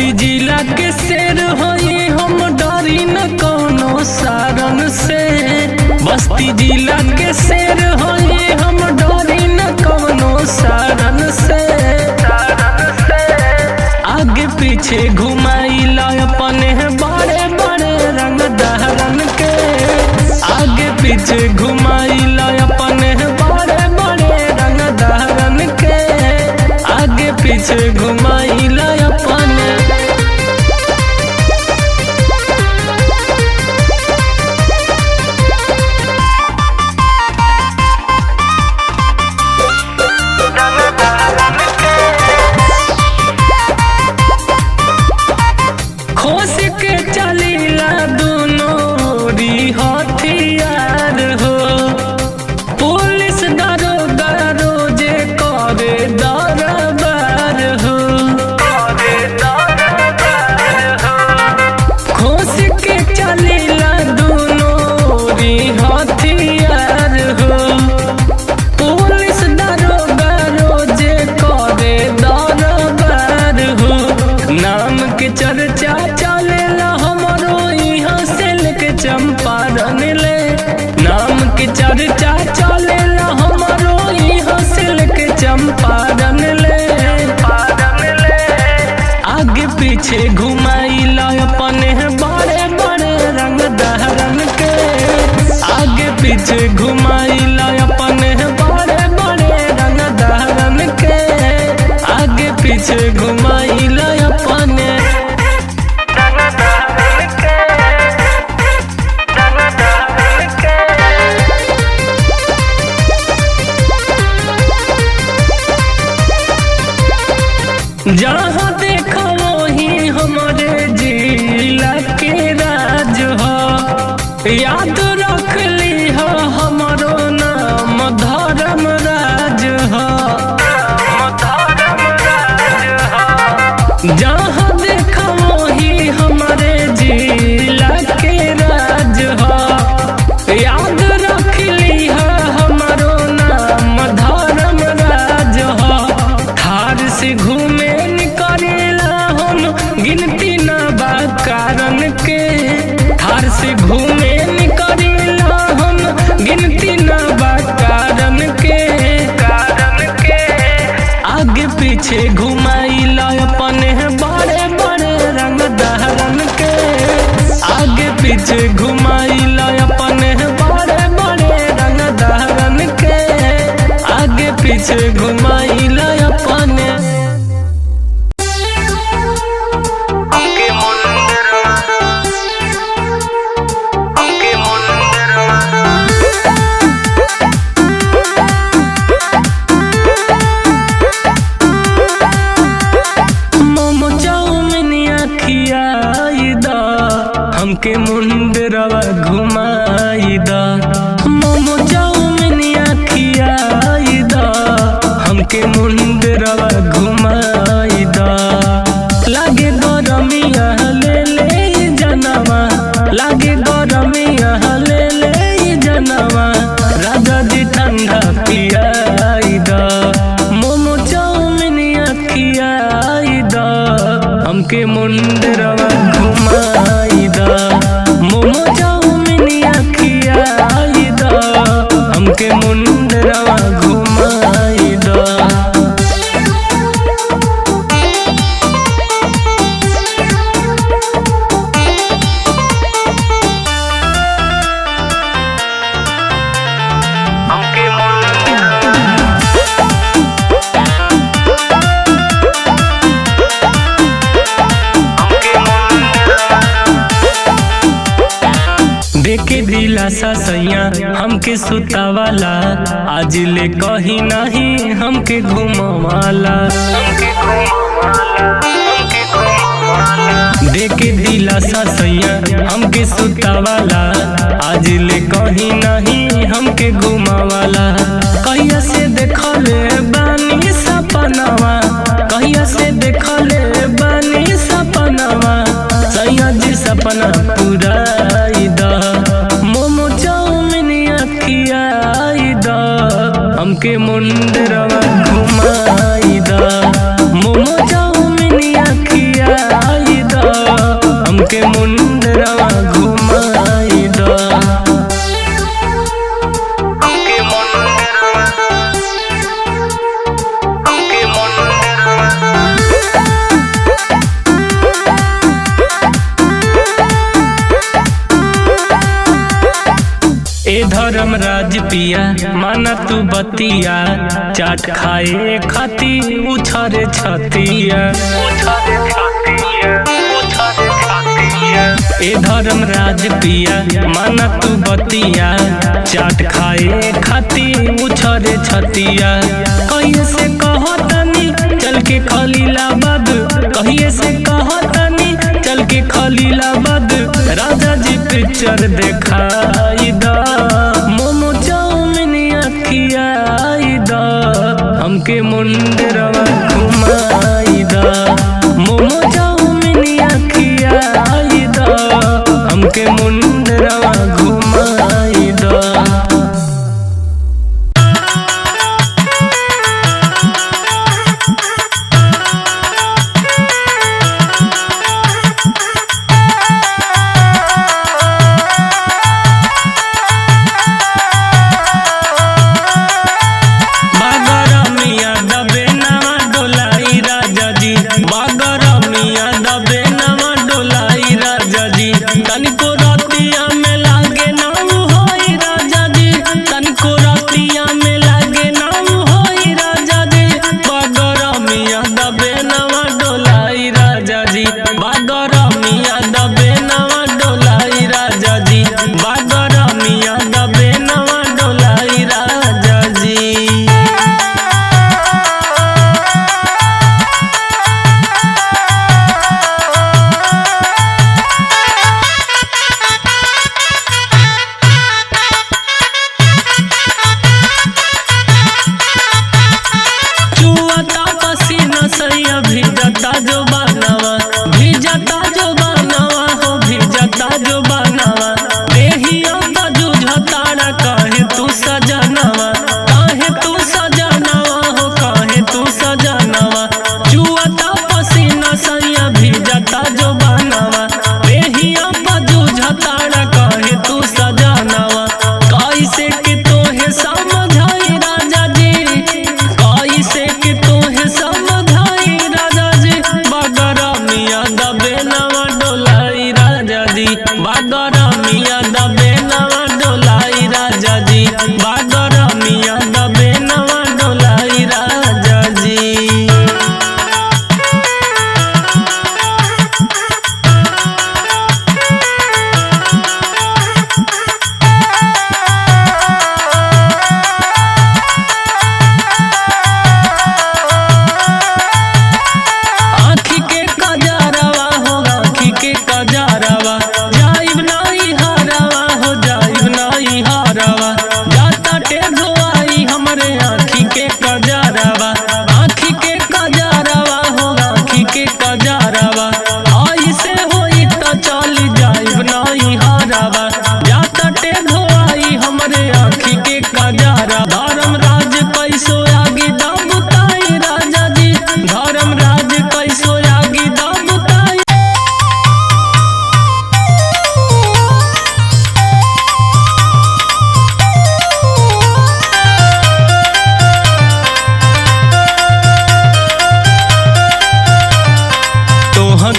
बस्ती जिला के शेर होई हम डरी न कोनो सारन से। बस्ती जिला के शेर होई हम डरी न कोनो सारन से। आगे पीछे घुमाइला अपने बड़े बड़े रंग दहरन के। आगे पीछे घुमाइला अपने बड़े बड़े रंग दहरन के। आगे पीछे घुमाइला अपने। खोस के चलीला दोनों री हथियार हो। पुलिस दरोगा रोजे करे दरबार हो। खोस के चलीला दोनों री हथियार हो। पुलिस दरोगा रोजे करे दरबार हो। नाम के चर्चा चलेला हमरो यहाँ से लेके चंपारण ले। नाम के चर्चा चलेला हमरो यहाँ से लेके चंपारण ले। आगे पीछे घुमाइला अपने बड़े बड़े रंग दहरन के। आगे पीछे घुमाइला अपने बड़े बड़े रंग दहरन के। आगे पीछे घुमाइला अपने। जहाँ देखो वही हमारे जिला के राज हो। याद रख ली हो हमारो नाम धर्मराज हो। जहाँ देखो वही हमारे जिला के राज हो। याद रख ली हो हमारो नाम धर्मराज हो। थार से घूमे निकलेला हम गिनती न बा कारण के। थार से घूमे निकलेला हम गिनती न बा कारण के। आगे पीछे घुमाइला अपने बड़े बड़े रंग दहरन के। आगे पीछे घुमाइला अपने बड़े बड़े रंग दहरन के। आगे पीछे घुमाइला अपने। मोमो चाउमिनिया खियाई दा हमके मुंडरवा घुमाई दा। मोमो चाउमिनिया खियाई दा हमके मुंडरवा घुमाई दा। लागे गरमिया ले ले जनवा। लागे गरमिया ले ले जनवा। राजा जी ठंडा पियाई दा। मोमो चाउमिनिया खियाई दा हमके मुंडरवा घुमाई दा। मोमो चाउमिनिया खियाई दा हमके मुंडरवा घुमाई दा। देखे दिलासा सैया हमके सुतावाला। आज ले कहीं नहीं हमके घुमावाला। देखे दिलासा सैया हमके सुतावाला। आज ले कहीं नहीं हमके घुमावाला। कहिया से देखले बानी सपनावा। कहिया से देखले बानी सपनावा। सैया जी सपना पुराई दा। मोमो चाउमिनिया खियाई दा हमके मुंडरवा घुमाई दा। मोमो चाउमिनिया खिया खियाई द हमके मुंडरवा घुमाई द हमके मुंडरवा ए धर्मराज पिया माना तू बतिया चाट खाए खाती उछरे छतिया ए धर्मराज पिया माना तू बतिया चाट खाए खाती उछरे छतिया कहिए से कहतनी चल के खलीलाबाद कहिए से कहतनी चल के खलीलाबाद राजा जी पिक्चर देखाई द मोमो चाउमीन खियाई द हमके मुंडरवा घुमाई द मोमो चाउमीन खियाई द हमके मुंडरवा घुमाई द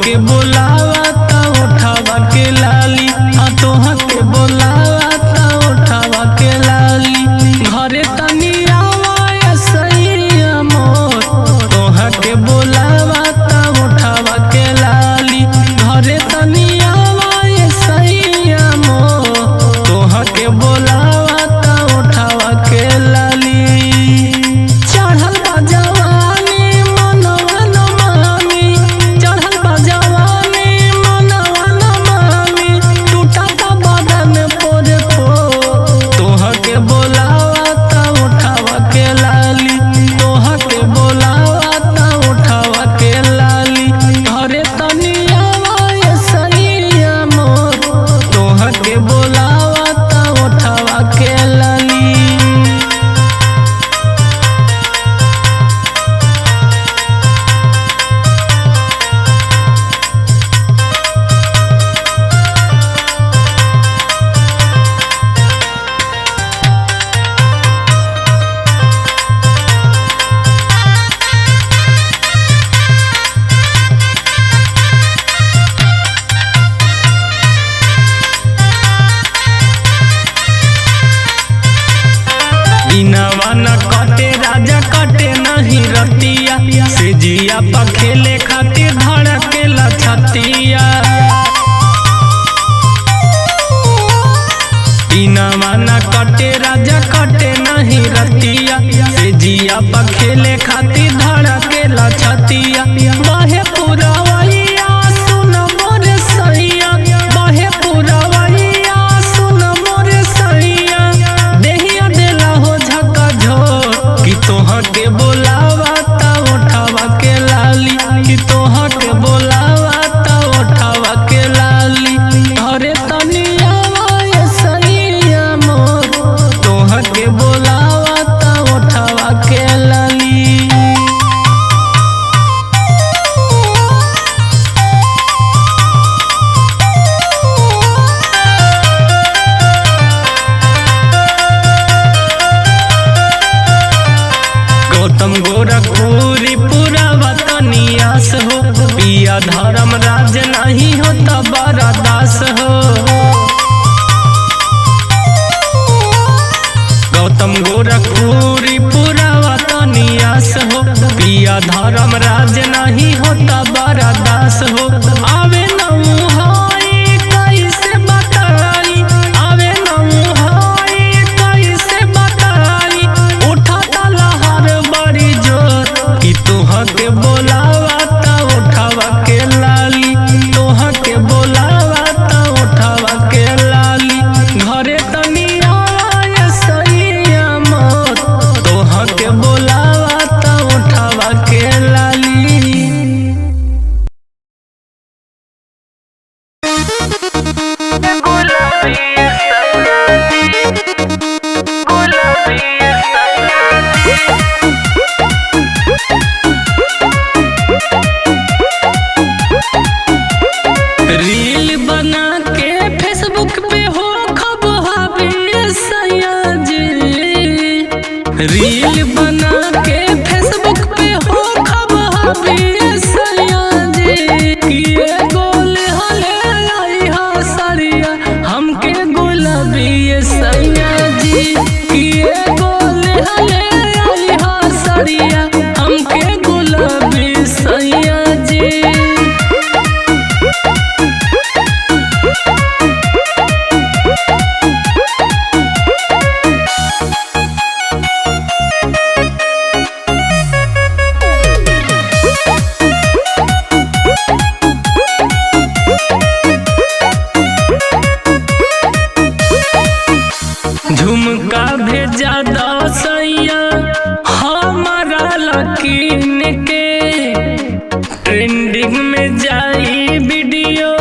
के बोलावा ता उठावा के लाली तोहा बरदास हो। गौतम गोरखपुरी पुरावा तनियास हो, पिया धर्म राज नहीं होता बरदास हो। आवे नमुहाई कैसे बताई, आवे नमुहाई कैसे बताई, उठाता लहर बड़ी जोर कि तोहा के बोलावा ता उठावा के लाली, तोहा के बोलावा ता उठावा के लाली। घरे तनिया सैया मत, तोहा के बोलावा ता उठावा के लाली। रील बना के फेसबुक पे हो खब हाबी सैया जी, रील बना के फेसबुक पे हो खब हाबी सैया जी। किए गोल हले आई हा सरिया हमके गुलाबी सैया जी, किए गोल हले आई हा सरिया हमके गुलाबी सैया जी। झुमका भेजा दसैया हमारा लकीन के, ट्रेंडिंग में जाई वीडियो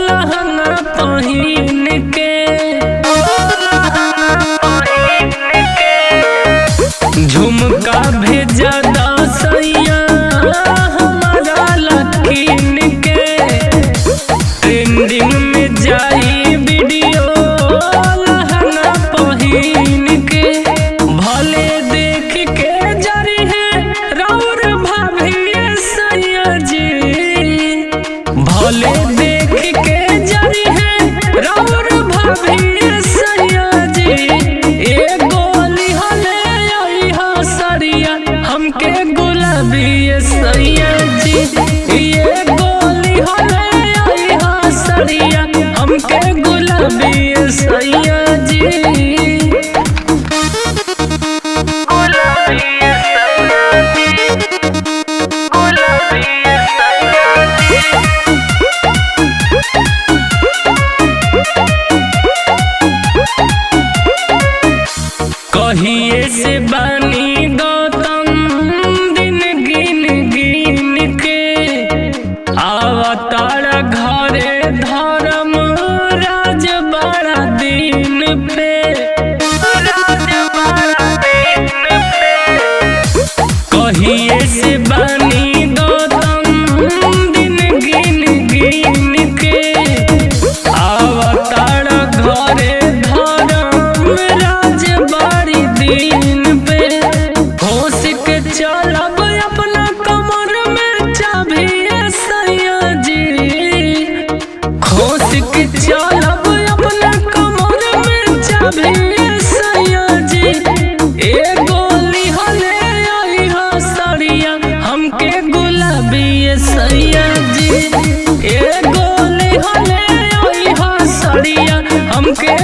लहंगा पहिन के, झुमका भेजा दसैया हमारा लकीन के, ट्रेंडिंग में जाई वीडियो लहंगा पहिन के। भले देख के जरी है राउर भाभी सैया जी, भले देख के जरी है राउर भाभी सैया जी। ए गोली हले आई हा सरिया हमके गुलाबी सैया जी, ये गोली हले आई हा सरिया हमके गुलाबी सैया जी। कहिए से बानी गौतम दिन गिन गिन के, आवतारा घरे धर्म राज बड़ा दिन पे, कहिए से बानी गौतम दिन गिन गिन के, आवतारा घरे धर्म राज बड़ी दिन पे। होश के चलब अपना कमर में चाभी सैया जी, होश के चलब अपना कमर में चाभी सैया जी। ए गोली हले आई हा सरिया हमके गुलाबी सैया जी, ए गोली हले आई हा सरिया हमके